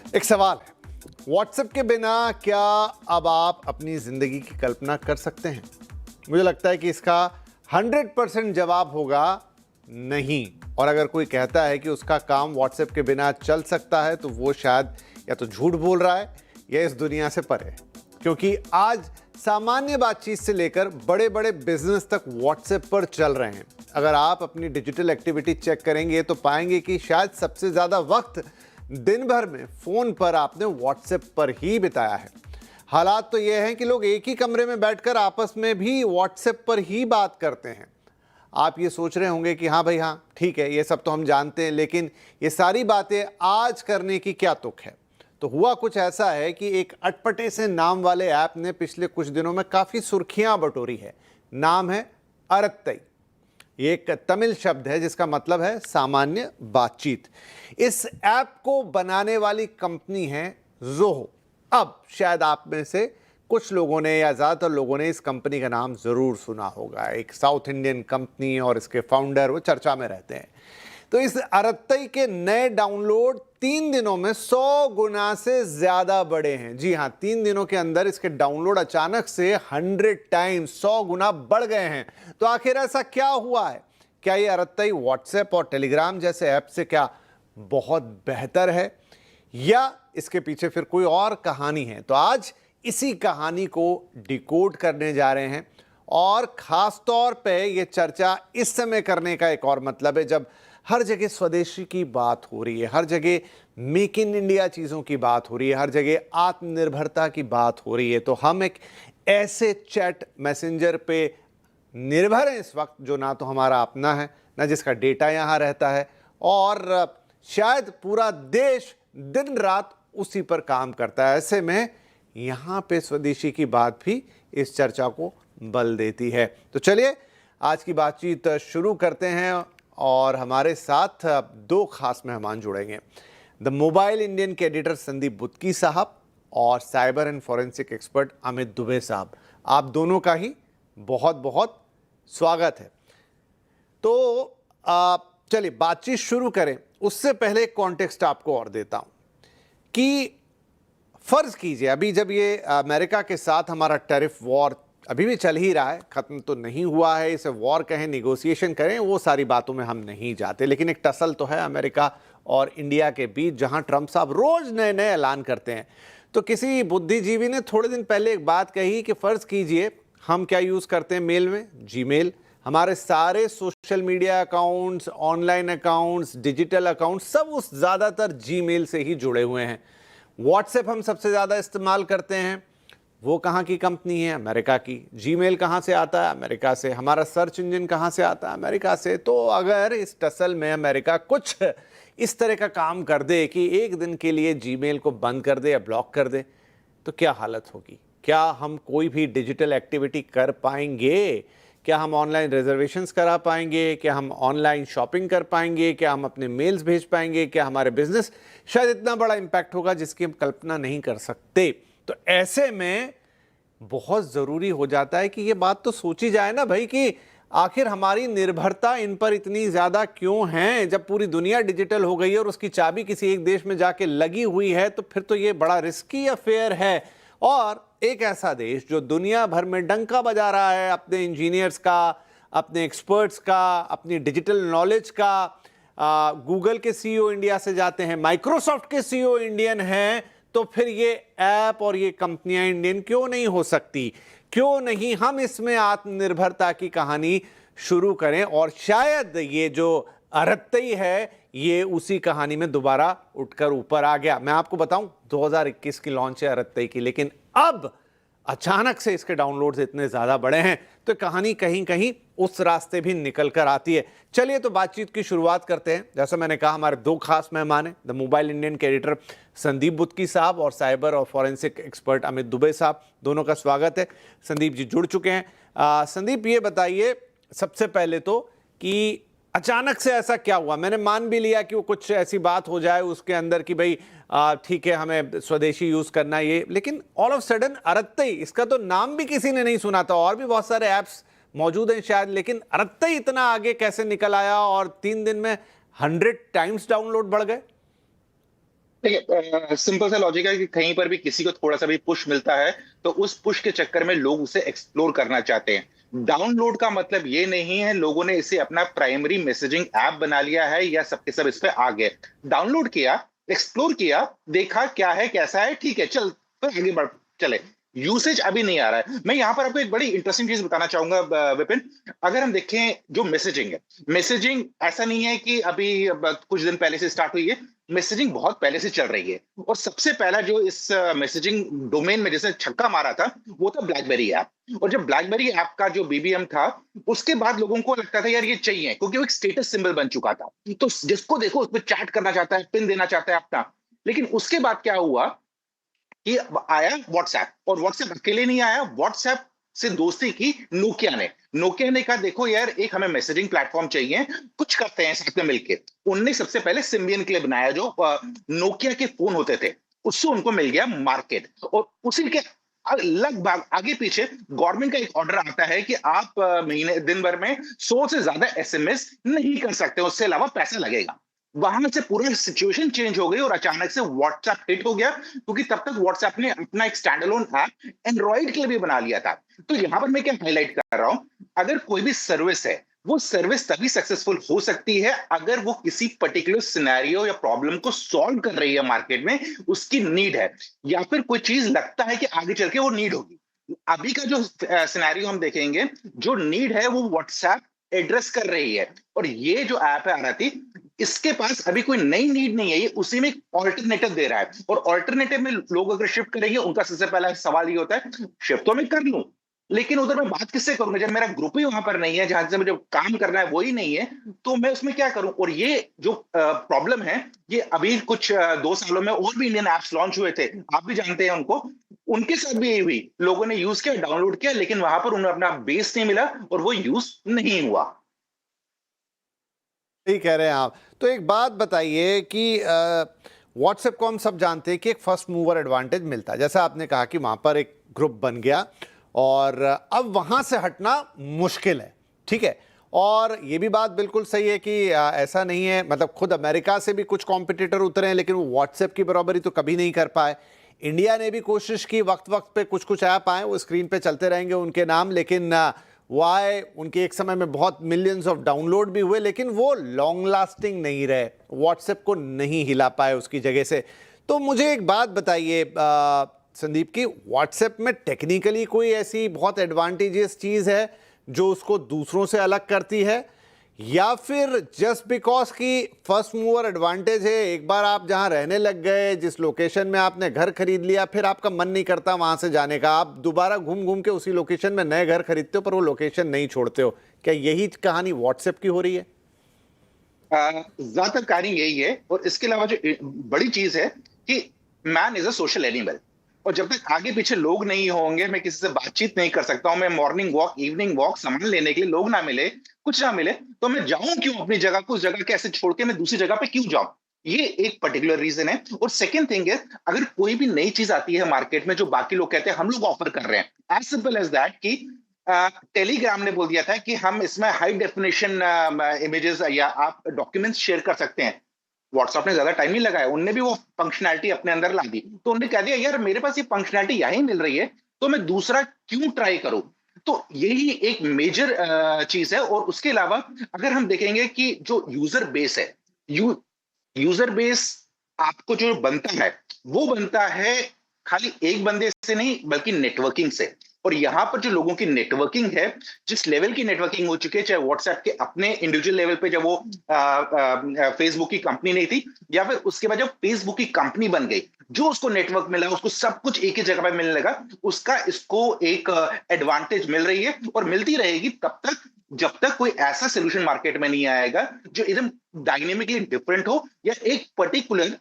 एक सवाल है, व्हाट्सएप के बिना क्या अब आप अपनी जिंदगी की कल्पना कर सकते हैं? मुझे लगता है कि इसका 100% जवाब होगा नहीं। और अगर कोई कहता है कि उसका काम व्हाट्सएप के बिना चल सकता है तो वो शायद या तो झूठ बोल रहा है या इस दुनिया से परे है। क्योंकि आज सामान्य बातचीत से लेकर बड़े बड़े बिजनेस तक व्हाट्सएप पर चल रहे हैं। अगर आप अपनी डिजिटल एक्टिविटी चेक करेंगे तो पाएंगे कि शायद सबसे ज्यादा वक्त दिन भर में फोन पर आपने व्हाट्सएप पर ही बिताया है। हालात तो यह हैं कि लोग एक ही कमरे में बैठकर आपस में भी व्हाट्सएप पर ही बात करते हैं। आप ये सोच रहे होंगे कि हाँ भाई हाँ ठीक है, ये सब तो हम जानते हैं, लेकिन ये सारी बातें आज करने की क्या तुक है? तो हुआ कुछ ऐसा है कि एक अटपटे से नाम वाले ऐप ने पिछले कुछ दिनों में काफी सुर्खियां बटोरी है। नाम है अरत्तई। ये एक तमिल शब्द है जिसका मतलब है सामान्य बातचीत। इस ऐप को बनाने वाली कंपनी है ज़ोहो। अब शायद आप में से कुछ लोगों ने या ज़्यादातर लोगों ने इस कंपनी का नाम ज़रूर सुना होगा। एक साउथ इंडियन कंपनी और इसके फाउंडर वो चर्चा में रहते हैं। तो इस अरत्तई के नए डाउनलोड 3 दिनों में 100 गुना से ज़्यादा बढ़े हैं। जी हाँ, 3 दिनों के अंदर इसके डाउनलोड अचानक से 100 टाइम्स 100 गुना बढ़ गए हैं। तो आखिर ऐसा क्या हुआ है? क्या ये अरत्तई व्हाट्सएप और टेलीग्राम जैसे ऐप से क्या बहुत बेहतर है, या इसके पीछे फिर कोई और कहानी है? तो आज इसी कहानी को डिकोड करने जा रहे हैं। और खास तौर पे ये चर्चा इस समय करने का एक और मतलब है जब हर जगह स्वदेशी की बात हो रही है, हर जगह मेक इन इंडिया चीज़ों की बात हो रही है, हर जगह आत्मनिर्भरता की बात हो रही है। तो हम एक ऐसे चैट मैसेंजर पे निर्भर हैं इस वक्त जो ना तो हमारा अपना है, ना जिसका डेटा यहाँ रहता है, और शायद पूरा देश दिन रात उसी पर काम करता है। ऐसे में यहाँ पे स्वदेशी की बात भी इस चर्चा को बल देती है। तो चलिए आज की बातचीत शुरू करते हैं और हमारे साथ 2 खास मेहमान जुड़ेंगे। द मोबाइल इंडियन के एडिटर संदीप बुत्की साहब और cyber and forensic expert Amit Dubey साहब। आप दोनों का ही बहुत बहुत स्वागत है। तो चलिए बातचीत शुरू करें। उससे पहले एक कॉन्टेक्स्ट आपको और देता हूं कि फर्ज कीजिए अभी जब ये अमेरिका के साथ हमारा टैरिफ वॉर अभी भी चल ही रहा है, खत्म तो नहीं हुआ है, इसे वॉर कहें निगोशिएशन करें, वो सारी बातों में हम नहीं जाते, लेकिन एक टसल तो है अमेरिका और इंडिया के बीच जहां ट्रंप साहब रोज नए नए ऐलान करते हैं। तो किसी बुद्धिजीवी ने थोड़े दिन पहले एक बात कही कि फर्ज कीजिए हम क्या यूज करते हैं मेल में, जीमेल। हमारे सारे social media accounts, online accounts, digital accounts सब उस ज्यादातर जीमेल से ही जुड़े हुए हैं। व्हाट्सएप हम सबसे ज्यादा इस्तेमाल करते हैं, वो कहाँ की कंपनी है? अमेरिका की। जीमेल कहाँ से आता है? अमेरिका से। हमारा सर्च इंजन कहाँ से आता है? अमेरिका से। तो अगर इस टसल में अमेरिका कुछ इस तरह का काम कर दे कि एक दिन के लिए जीमेल को बंद कर दे या ब्लॉक कर दे, तो क्या हालत होगी? क्या हम कोई भी डिजिटल एक्टिविटी कर पाएंगे? क्या हम ऑनलाइन रिजर्वेशंस करा पाएंगे? क्या हम ऑनलाइन शॉपिंग कर पाएंगे? क्या हम अपने मेल्स भेज पाएंगे? क्या हमारे बिजनेस? शायद इतना बड़ा इंपैक्ट होगा जिसकी हम कल्पना नहीं कर सकते। तो ऐसे में बहुत जरूरी हो जाता है कि ये बात तो सोची जाए ना भाई कि आखिर हमारी निर्भरता इन पर इतनी ज्यादा क्यों है? जब पूरी दुनिया डिजिटल हो गई है और उसकी चाबी किसी एक देश में जाके लगी हुई है तो फिर तो ये बड़ा रिस्की अफेयर है। और एक ऐसा देश जो दुनिया भर में डंका बजा रहा है अपने इंजीनियर्स का, अपने एक्सपर्ट्स का, अपनी डिजिटल नॉलेज का। गूगल के सीईओ इंडिया से जाते हैं, माइक्रोसॉफ्ट के सीईओ इंडियन हैं, तो फिर ये ऐप और ये कंपनियां इंडियन क्यों नहीं हो सकती? क्यों नहीं हम इसमें आत्मनिर्भरता की कहानी शुरू करें? और शायद ये जो अरत्तई है ये उसी कहानी में दोबारा उठकर ऊपर आ गया। मैं आपको बताऊं 2021 की लॉन्च है अरत्तई की, लेकिन अब अचानक से इसके डाउनलोड्स इतने ज्यादा बढ़े हैं तो कहानी कहीं कहीं उस रास्ते भी निकल कर आती है। चलिए तो बातचीत की शुरुआत करते हैं। जैसा मैंने कहा हमारे 2 खास मेहमान हैं, द मोबाइल इंडियन के एडिटर संदीप बुत्की साहब और साइबर और फॉरेंसिक एक्सपर्ट अमित दुबे साहब। दोनों का स्वागत है। संदीप जी जुड़ चुके हैं। संदीप ये बताइए सबसे पहले तो कि अचानक से ऐसा क्या हुआ? मैंने मान भी लिया कि वो कुछ ऐसी बात हो जाए उसके अंदर कि भाई ठीक है हमें स्वदेशी यूज करना है ये, लेकिन ऑल ऑफ सडन अरत्तई, इसका तो नाम भी किसी ने नहीं सुना था। और भी बहुत सारे ऐप्स मौजूद हैं शायद, लेकिन अरत्तई इतना आगे कैसे निकल आया और 3 दिन में 100 टाइम्स डाउनलोड बढ़ गए? देखिए, सिंपल सा लॉजिक है कि कहीं पर भी किसी को थोड़ा सा भी पुश मिलता है तो उस पुश के चक्कर में लोग उसे एक्सप्लोर करना चाहते हैं। डाउनलोड का मतलब ये नहीं है लोगों ने इसे अपना प्राइमरी मैसेजिंग ऐप बना लिया है या सबके सब इस पे आ गए। डाउनलोड किया, एक्सप्लोर किया, देखा क्या है कैसा है, ठीक है, चल फिर आगे बढ़ चले। यूसेज अभी नहीं आ रहा है। मैं यहाँ पर आपको एक बड़ी इंटरेस्टिंग चीज बताना चाहूंगा विपिन। अगर हम देखें जो मैसेजिंग है, मैसेजिंग ऐसा नहीं है कि अभी कुछ दिन पहले से स्टार्ट हुई है। मैसेजिंग बहुत पहले से चल रही है। और सबसे पहला जो इस मैसेजिंग डोमेन में जिसने छक्का मारा था वो था ब्लैकबेरी ऐप। और जब ब्लैकबेरी ऐप का जो बीबीएम था उसके बाद लोगों को लगता था यार ये चाहिए, क्योंकि वो एक स्टेटस सिंबल बन चुका था। तो जिसको देखो उस पर चैट करना चाहता है, पिन देना चाहता है अपना। लेकिन उसके बाद क्या हुआ कि आया व्हाट्सएप। और व्हाट्सएप अकेले नहीं आया, व्हाट्सएप से दोस्ती की नोकिया ने। नोकिया ने कहा देखो यार एक हमें मैसेजिंग प्लेटफॉर्म चाहिए, कुछ करते हैं साथ में मिलके। उनने सबसे पहले सिम्बियन के लिए बनाया जो नोकिया के फोन होते थे, उससे उनको मिल गया मार्केट। और उसी के लगभग आगे पीछे गवर्नमेंट का एक ऑर्डर आता है कि आप महीने दिन भर में 100 से ज्यादा एसएमएस नहीं कर सकते, उससे अलावा पैसा लगेगा। वहां से पूरा सिचुएशन चेंज हो गई और अचानक से व्हाट्सएप हिट हो गया, क्योंकि तब तक व्हाट्सएप ने अपना एक स्टैंड अलोन ऐप एंड्रॉइड के लिए भी बना लिया था। तो यहां पर मैं क्या हाईलाइट कर रहा हूं, अगर कोई भी सर्विस है वो सर्विस तभी सक्सेसफुल हो सकती है अगर वो किसी पर्टिकुलर सिनेरियो या प्रॉब्लम को सॉल्व कर रही है मार्केट में, उसकी नीड है, या फिर कोई चीज लगता है कि आगे चल के वो नीड होगी। अभी का जो सिनेरियो हम देखेंगे, जो नीड है वो व्हाट्सएप एड्रेस कर रही है। और ये जो ऐप है आरती, इसके पास अभी कोई नई नीड नहीं है, ये उसी में ऑल्टरनेटिव दे रहा है। और ऑल्टरनेटिव में लोग अगर शिफ्ट करेंगे उनका सबसे पहला सवाल ये होता है शिफ्ट तो मैं कर लूं, लेकिन उधर मैं बात किससे करूंगा जब मेरा ग्रुप ही वहां पर नहीं है, जहां से मुझे काम करना है वही नहीं है, तो मैं उसमें क्या करूं। और ये जो प्रॉब्लम है, ये अभी कुछ 2 सालों में और भी इंडियन एप्स लॉन्च हुए थे, आप भी जानते हैं उनको। उनके साथ भी यही हुई, लोगों ने यूज किया, डाउनलोड किया, लेकिन वहां पर उन्हें अपना बेस नहीं मिला और वो यूज नहीं हुआ। सही कह रहे हैं आप। तो एक बात बताइए कि व्हाट्सएप को हम सब जानते हैं कि एक फर्स्ट मूवर एडवांटेज मिलता है, जैसा आपने कहा कि वहाँ पर एक ग्रुप बन गया और अब वहाँ से हटना मुश्किल है, ठीक है। और ये भी बात बिल्कुल सही है कि ऐसा नहीं है, मतलब खुद अमेरिका से भी कुछ कॉम्पिटिटर उतरे हैं लेकिन वो व्हाट्सएप की बराबरी तो कभी नहीं कर पाए। इंडिया ने भी कोशिश की, वक्त वक्त पे कुछ कुछ ऐप आए, वो स्क्रीन पे चलते रहेंगे उनके नाम, लेकिन वो आए, उनके एक समय में बहुत मिलियंस ऑफ डाउनलोड भी हुए, लेकिन वो लॉन्ग लास्टिंग नहीं रहे, व्हाट्सएप को नहीं हिला पाए उसकी जगह से। तो मुझे एक बात बताइए संदीप की, व्हाट्सएप में टेक्निकली कोई ऐसी बहुत एडवांटेजियस चीज़ है जो उसको दूसरों से अलग करती है, या फिर जस्ट बिकॉज की फर्स्ट मूवर एडवांटेज है, एक बार आप जहां रहने लग गए, जिस लोकेशन में आपने घर खरीद लिया, फिर आपका मन नहीं करता वहां से जाने का, आप दोबारा घूम घूम के उसी लोकेशन में नए घर खरीदते हो पर वो लोकेशन नहीं छोड़ते हो। क्या यही कहानी व्हाट्सएप की हो रही है? ज्यादातर कहानी यही है। और इसके अलावा जो बड़ी चीज है कि man is a social animal. और जब तक आगे पीछे लोग नहीं होंगे, मैं किसी से बातचीत नहीं कर सकता हूं, मैं मॉर्निंग वॉक इवनिंग वॉक सामान लेने के लिए लोग ना मिले, कुछ ना मिले, तो मैं जाऊं क्यों अपनी जगह को, उस जगह के ऐसे छोड़ के मैं दूसरी जगह पे क्यों जाऊं। ये एक पर्टिकुलर रीजन है। और सेकेंड थिंग है, अगर कोई भी नई चीज आती है मार्केट में जो बाकी लोग कहते हैं हम लोग ऑफर कर रहे हैं, एज सिंपल एज दैट कि टेलीग्राम ने बोल दिया था कि हम इसमें हाई डेफिनेशन इमेजेस या आप डॉक्यूमेंट्स शेयर कर सकते हैं। व्हाट्सएप ने ज्यादा टाइम नहीं लगाया, उनने भी वो फंक्शनैलिटी अपने अंदर ला दी। तो उन्होंने कह दिया यार मेरे पास ये फंक्शनैलिटी यहीं मिल रही है, तो मैं दूसरा क्यों ट्राई करूं। तो यही एक मेजर चीज है। और उसके अलावा अगर हम देखेंगे कि जो यूजर बेस है, यूजर बेस आपको जो बनता है वो बनता है खाली एक बंदे से नहीं बल्कि नेटवर्किंग से। और यहां पर जो लोगों की नेटवर्किंग है, जिस लेवल की नेटवर्किंग हो चुकी है, चाहे व्हाट्सएप के अपने इंडिविजुअल लेवल पे जब वो फेसबुक की कंपनी नहीं थी, या फिर उसके बाद जब फेसबुक की कंपनी बन गई, जो उसको नेटवर्क मिला, उसको सब कुछ एक ही जगह पे मिलने लगा, उसका इसको एक एडवांटेज मिल रही है और मिलती रहेगी तब तक जब तक कोई ऐसा सोल्यूशन मार्केट में नहीं आएगा जो एकदम डायनेमिकली डिफरेंट हो या एक पर्टिकुलर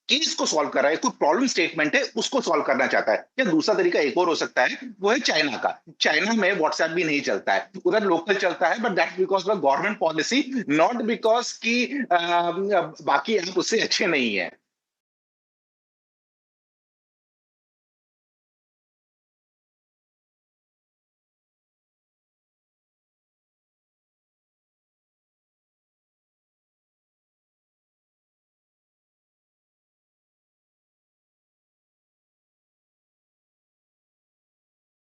केस को सॉल्व कर रहा है, कोई प्रॉब्लम स्टेटमेंट है उसको सॉल्व करना चाहता है। या दूसरा तरीका एक और हो सकता है, वो है चाइना का। चाइना में व्हाट्सएप भी नहीं चलता है, उधर लोकल चलता है, but that's because of government policy, not because कि बाकी ऐप उससे अच्छे नहीं है।